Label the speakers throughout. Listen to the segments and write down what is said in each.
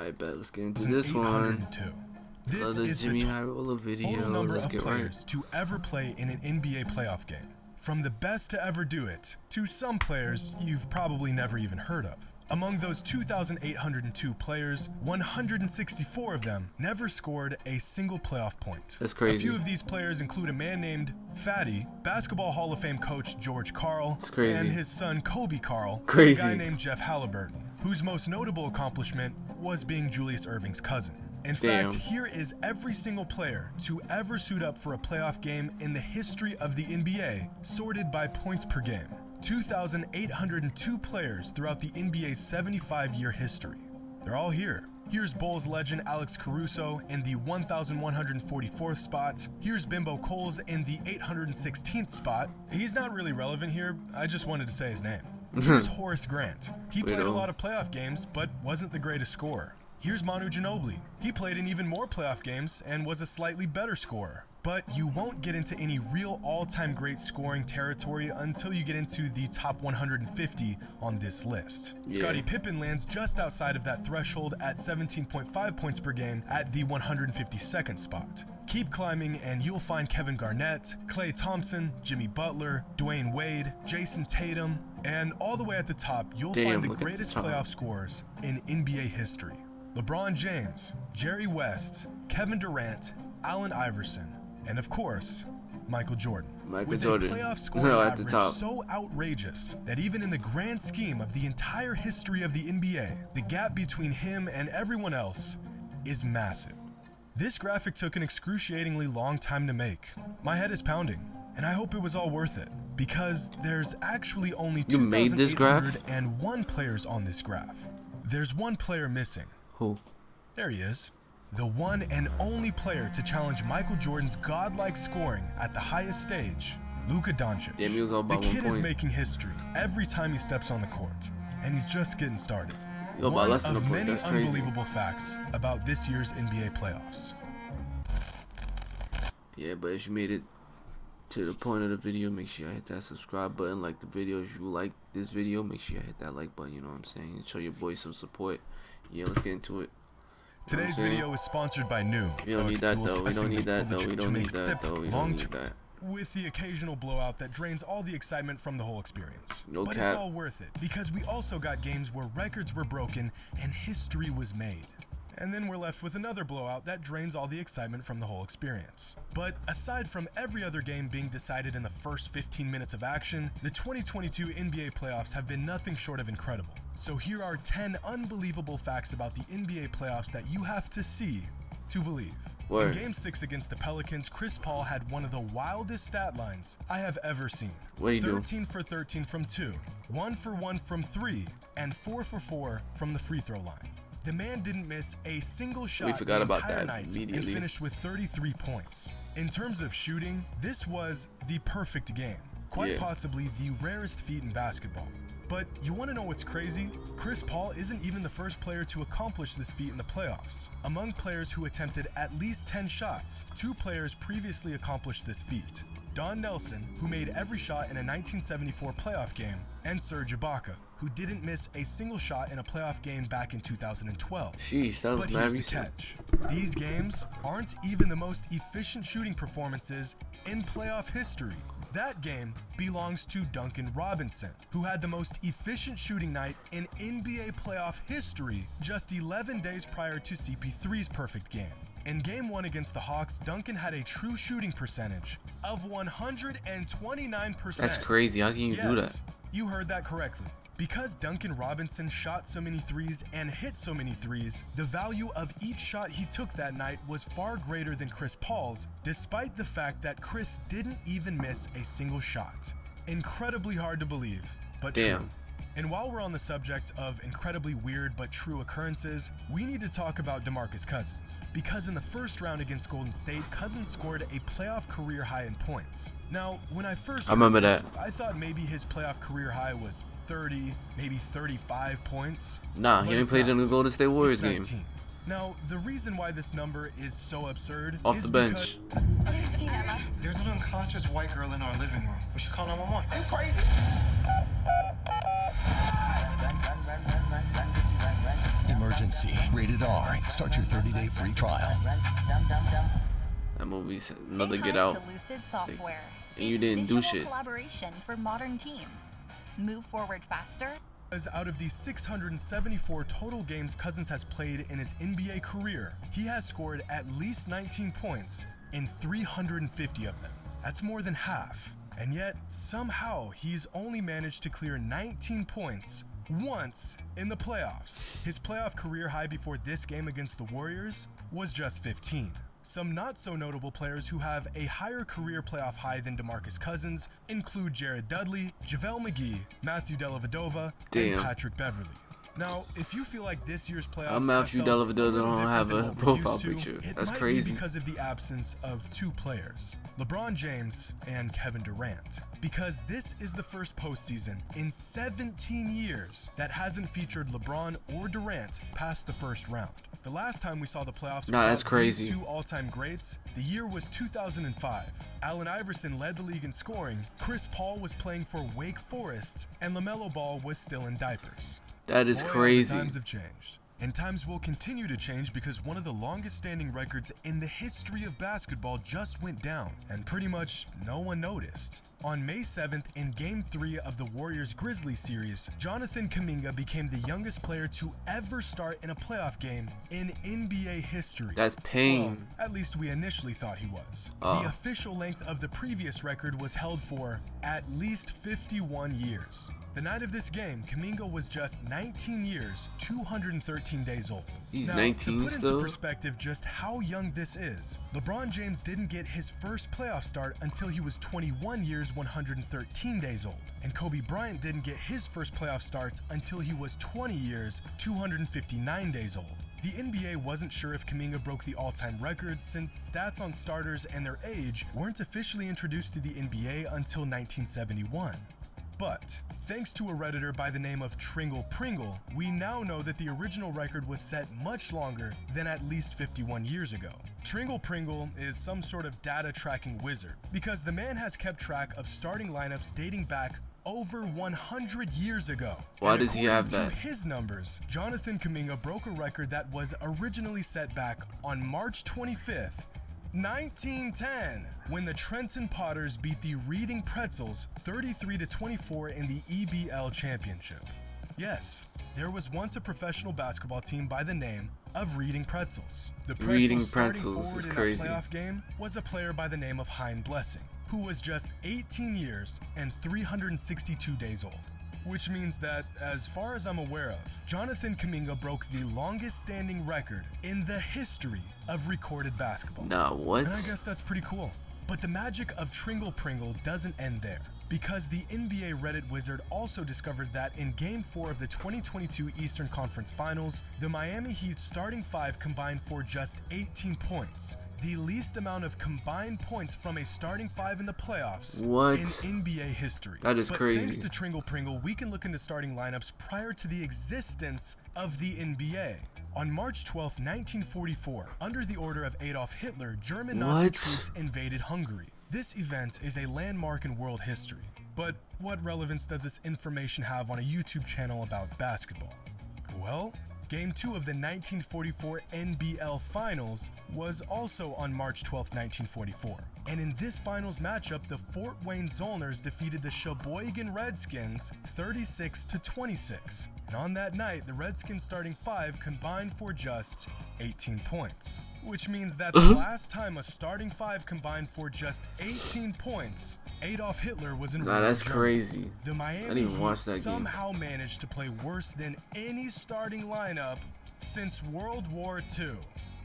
Speaker 1: Alright, bet. Let's get into this one.
Speaker 2: This is
Speaker 1: Jimmy
Speaker 2: the
Speaker 1: Highroller video.
Speaker 2: total number
Speaker 1: Let's
Speaker 2: of
Speaker 1: get
Speaker 2: players
Speaker 1: right.
Speaker 2: to ever play in an NBA playoff game. From the best to ever do it, to some players you've probably never even heard of. Among those 2,802 players, 164 of them never scored a single playoff point.
Speaker 1: That's crazy.
Speaker 2: A few of these players include a man named Fatty, Basketball Hall of Fame coach George Karl, and his son Kobe Karl, and a guy named Jeff Halliburton, whose most notable accomplishment was being Julius Irving's cousin. In fact, here is every single player to ever suit up for a playoff game in the history of the NBA, sorted by points per game. 2,802 players throughout the NBA's 75-year history. They're all here. Here's Bulls legend Alex Caruso in the 1,144th spot. Here's Bimbo Coles in the 816th spot. He's not really relevant here, I just wanted to say his name. Here's Horace Grant. He played a lot of playoff games, but wasn't the greatest scorer. Here's Manu Ginobili. He played in even more playoff games and was a slightly better scorer. But you won't get into any real all-time great scoring territory until you get into the top 150 on this list. Scottie Pippen lands just outside of that threshold at 17.5 points per game at the 152nd spot. Keep climbing and you'll find Kevin Garnett, Klay Thompson, Jimmy Butler, Dwayne Wade, Jason Tatum, and all the way at the top, you'll find the greatest playoff scorers in NBA history. LeBron James, Jerry West, Kevin Durant, Allen Iverson, and of course, Michael Jordan. With a playoff scoring average so outrageous that even in the grand scheme of the entire history of the NBA, the gap between him and everyone else is massive. This graphic took an excruciatingly long time to make. My head is pounding, and I hope it was all worth it, because there's actually only 2,801 players on this graph. There's one player missing.
Speaker 1: Who?
Speaker 2: There he is. The one and only player to challenge Michael Jordan's godlike scoring at the highest stage, Luka Doncic. The kid is making history every time he steps on the court, and he's just getting started. One of many unbelievable facts about this year's NBA playoffs.
Speaker 1: Yeah, but if you made it to the point of the video, make sure you hit that subscribe button, like the video. If you like this video, make sure you hit that like button, you know what I'm saying, and show your boy some support. Yeah, let's get into it.
Speaker 2: Today's video is sponsored by New.
Speaker 1: We don't need that though. We don't need that though. We don't need that though. We don't need that.
Speaker 2: With the occasional blowout that drains all the excitement from the whole experience. But it's all worth it, because we also got games where records were broken and history was made. And then we're left with another blowout that drains all the excitement from the whole experience. But aside from every other game being decided in the first 15 minutes of action, the 2022 NBA playoffs have been nothing short of incredible. So here are 10 unbelievable facts about the NBA playoffs that you have to see to believe. In Game 6 against the Pelicans, Chris Paul had one of the wildest stat lines I have ever seen. 13 for 13 from 2, 1 for 1 from 3, and 4 for 4 from the free throw line. The man didn't miss a single shot the entire night and finished with 33 points. In terms of shooting, this was the perfect game. Quite possibly the rarest feat in basketball. But you want to know what's crazy? Chris Paul isn't even the first player to accomplish this feat in the playoffs. Among players who attempted at least 10 shots, 2 players previously accomplished this feat. Don Nelson, who made every shot in a 1974 playoff game, and Serge Ibaka, who didn't miss a single shot in a playoff game back in 2012.
Speaker 1: Sheesh, that was
Speaker 2: but here's the catch. These games aren't even the most efficient shooting performances in playoff history. That game belongs to Duncan Robinson, who had the most efficient shooting night in NBA playoff history just 11 days prior to CP3's perfect game. In Game 1 against the Hawks, Duncan had a true shooting percentage of 129%.
Speaker 1: That's crazy. How can you do that?
Speaker 2: You heard that correctly. Because Duncan Robinson shot so many threes and hit so many threes, the value of each shot he took that night was far greater than Chris Paul's, despite the fact that Chris didn't even miss a single shot. Incredibly hard to believe, but true. And while we're on the subject of incredibly weird but true occurrences, we need to talk about DeMarcus Cousins. Because in the first round against Golden State, Cousins scored a playoff career high in points. Now, when I first heard this, I thought maybe his playoff career high was 30, maybe 35 points.
Speaker 1: Nah, he only played in the Golden State Warriors game.
Speaker 2: Now, the reason why this number is so absurd
Speaker 1: off the bench.
Speaker 3: Have you seen Emma? There's an unconscious white girl in our living room. We should call 911. Are you crazy?
Speaker 4: emergency. Rated R. Start your 30-day free trial.
Speaker 1: That movie's another Get Out.
Speaker 5: Lucid Software.
Speaker 1: And you didn't do shit.
Speaker 5: Collaboration for modern teams. Move forward faster.
Speaker 2: Out of the 674 total games Cousins has played in his NBA career, he has scored at least 19 points in 350 of them. That's more than half. And yet, somehow, he's only managed to clear 19 points once in the playoffs. His playoff career high before this game against the Warriors was just 15. Some not so notable players who have a higher career playoff high than DeMarcus Cousins include Jared Dudley, JaVale McGee, Matthew Dellavedova, and Patrick Beverley. Now, if you feel like this year's playoffs
Speaker 1: Matthew Dellavedova don't have a profile picture. That's crazy.
Speaker 2: It might be because of the absence of two players, LeBron James and Kevin Durant. Because this is the first postseason in 17 years that hasn't featured LeBron or Durant past the first round. The last time we saw the playoffs
Speaker 1: that's crazy.
Speaker 2: Two all-time greats, the year was 2005. Allen Iverson led the league in scoring, Chris Paul was playing for Wake Forest, and LaMelo Ball was still in diapers.
Speaker 1: That is crazy.
Speaker 2: Times have changed. And times will continue to change because one of the longest standing records in the history of basketball just went down, and pretty much no one noticed. On May 7th, in Game 3 of the Warriors-Grizzlies series, Jonathan Kuminga became the youngest player to ever start in a playoff game in NBA history.
Speaker 1: That's pain.
Speaker 2: Well, at least we initially thought he was. The official length of the previous record was held for at least 51 years. The night of this game, Kuminga was just 19 years, 213 days old.
Speaker 1: He's
Speaker 2: now,
Speaker 1: 19
Speaker 2: to put
Speaker 1: still?
Speaker 2: into perspective just how young this is, LeBron James didn't get his first playoff start until he was 21 years, 113 days old. And Kobe Bryant didn't get his first playoff starts until he was 20 years, 259 days old. The NBA wasn't sure if Kuminga broke the all-time record since stats on starters and their age weren't officially introduced to the NBA until 1971. But thanks to a Redditor by the name of Tringle Pringle, we now know that the original record was set much longer than at least 51 years ago. Tringle Pringle is some sort of data tracking wizard because the man has kept track of starting lineups dating back over 100 years ago.
Speaker 1: Why does he have that?
Speaker 2: To his numbers, Jonathan Kuminga broke a record that was originally set back on March 25th, 1910, when the Trenton Potters beat the Reading Pretzels 33-24 in the EBL Championship. Yes, there was once a professional basketball team by the name of Reading Pretzels. The
Speaker 1: Reading
Speaker 2: starting
Speaker 1: Pretzels
Speaker 2: forward
Speaker 1: is
Speaker 2: in
Speaker 1: crazy.
Speaker 2: that playoff game was a player by the name of Hein Blessing, who was just 18 years and 362 days old. Which means that, as far as I'm aware of, Jonathan Kuminga broke the longest standing record in the history of recorded basketball.
Speaker 1: Nah, what?
Speaker 2: And I guess that's pretty cool. But the magic of Tringle Pringle doesn't end there, because the NBA Reddit wizard also discovered that in Game 4 of the 2022 Eastern Conference Finals, the Miami Heat's starting five combined for just 18 points, the least amount of combined points from a starting five in the playoffs in NBA history.
Speaker 1: That is crazy.
Speaker 2: Thanks to Tringle Pringle, we can look into starting lineups prior to the existence of the NBA. On March 12, 1944, under the order of Adolf Hitler, German Nazi troops invaded Hungary. This event is a landmark in world history. But what relevance does this information have on a YouTube channel about basketball? Well, Game 2 of the 1944 NBL Finals was also on March 12, 1944. And in this finals matchup, the Fort Wayne Zollners defeated the Sheboygan Redskins 36-26. And on that night, the Redskins starting five combined for just 18 points. Which means that the last time a starting five combined for just 18 points, Adolf Hitler was in
Speaker 1: that's crazy.
Speaker 2: The Miami Heat somehow managed to play worse than any starting lineup since World War II.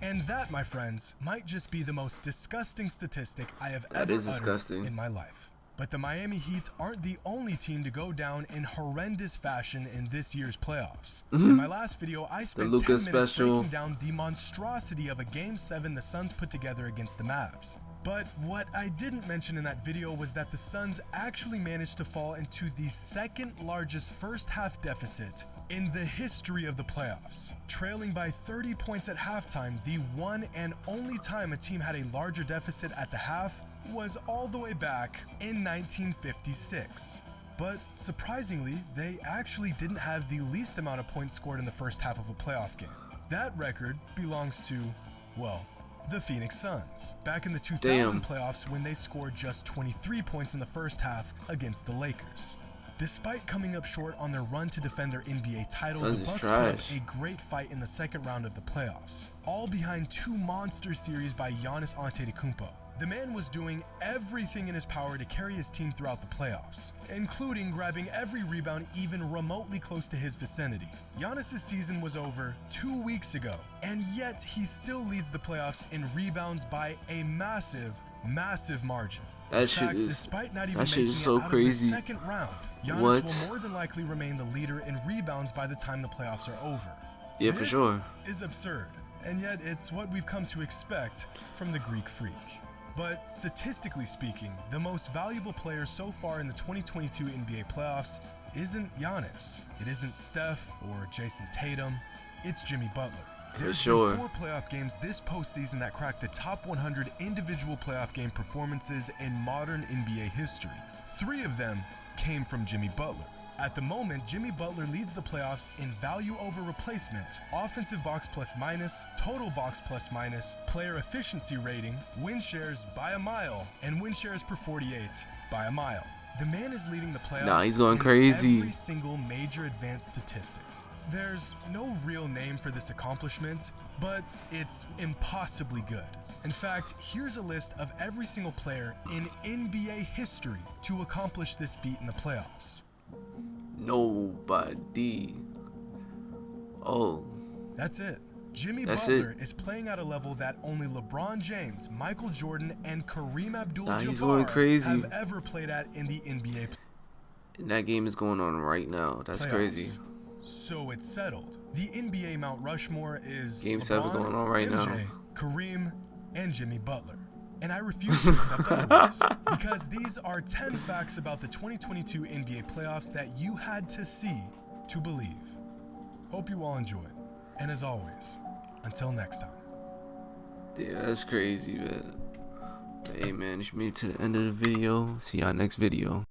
Speaker 2: And that, my friends, might just be the most disgusting statistic I have ever uttered in my life. But the Miami Heat aren't the only team to go down in horrendous fashion in this year's playoffs. In my last video, I spent 10 minutes breaking down the monstrosity of a Game 7 the Suns put together against the Mavs. But what I didn't mention in that video was that the Suns actually managed to fall into the second largest first half deficit in the history of the playoffs. Trailing by 30 points at halftime, the one and only time a team had a larger deficit at the half was all the way back in 1956. But surprisingly, they actually didn't have the least amount of points scored in the first half of a playoff game. That record belongs to, well, the Phoenix Suns, back in the 2000 playoffs when they scored just 23 points in the first half against the Lakers. Despite coming up short on their run to defend their NBA title, the Bucks put up a great fight in the second round of the playoffs, all behind two monster series by Giannis Antetokounmpo. The man was doing everything in his power to carry his team throughout the playoffs, including grabbing every rebound even remotely close to his vicinity. Giannis' season was over 2 weeks ago, and yet he still leads the playoffs in rebounds by a massive, massive margin.
Speaker 1: That shit is so crazy.
Speaker 2: The second round, Giannis will more than likely remain the leader in rebounds by the time the playoffs are over.
Speaker 1: Yeah, for sure.
Speaker 2: This is absurd, and yet it's what we've come to expect from the Greek Freak. But statistically speaking, the most valuable player so far in the 2022 NBA playoffs isn't Giannis. It isn't Steph or Jason Tatum. It's Jimmy Butler. There's been 4 playoff games this postseason that cracked the top 100 individual playoff game performances in modern NBA history. 3 of them came from Jimmy Butler. At the moment, Jimmy Butler leads the playoffs in value over replacement, offensive box plus minus, total box plus minus, player efficiency rating, win shares by a mile, and win shares per 48 by a mile. The man is leading the playoffs
Speaker 1: he's going crazy
Speaker 2: in every single major advanced statistic. There's no real name for this accomplishment, but it's impossibly good. In fact, here's a list of every single player in NBA history to accomplish this feat in the playoffs.
Speaker 1: Nobody. Oh.
Speaker 2: That's it. Jimmy Butler is playing at a level that only LeBron James, Michael Jordan, and Kareem Abdul-Jabbar have ever played at in the NBA.
Speaker 1: And that game is going on right now. That's crazy.
Speaker 2: So it's settled. The NBA Mount Rushmore is
Speaker 1: Game 7 going on right
Speaker 2: MJ,
Speaker 1: now.
Speaker 2: Kareem, and Jimmy Butler. And I refuse to accept otherwise, because these are 10 facts about the 2022 NBA playoffs that you had to see to believe. Hope you all enjoyed. And as always, until next time.
Speaker 1: Yeah, that's crazy, man. Hey, man, you made it to the end of the video. See y'all next video.